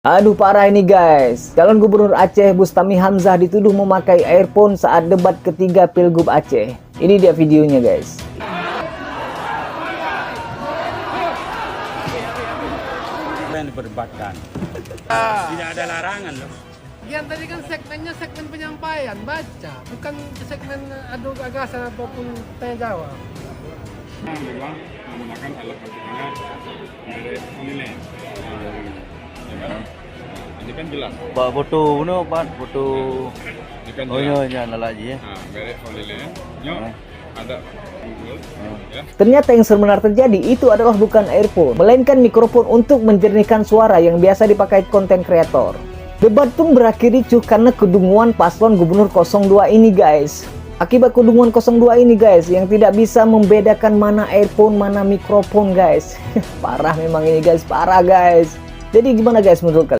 Aduh parah ini guys, calon gubernur Aceh Bustami Hamzah dituduh memakai earphone saat debat ketiga Pilgub Aceh. Ini dia videonya guys. Yang diperdebatkan. Tidak ada larangan loh. Yang tadi kan segmennya segmen penyampaian, baca, bukan segmen adu gagasan ataupun tanya jawab. Memang menggunakan alat perhitungan dari penilaian. Ini kan jelas. Pak foto mana Pak? Foto. Ini kan Oh jelas. iya, jangan lagi ya. Nah, merek penilaian. Ada Google. Ya. Ternyata yang sebenarnya terjadi itu adalah bukan earphone, melainkan mikrofon untuk menjernihkan suara yang biasa dipakai konten kreator. Debat pun berakhir ricuh karena kedunguan paslon gubernur 02 ini guys. Akibat kedunguan 02 ini guys, yang tidak bisa membedakan mana earphone, mana mikrofon guys. Parah memang ini guys, parah guys. Jadi gimana guys menurut kalian?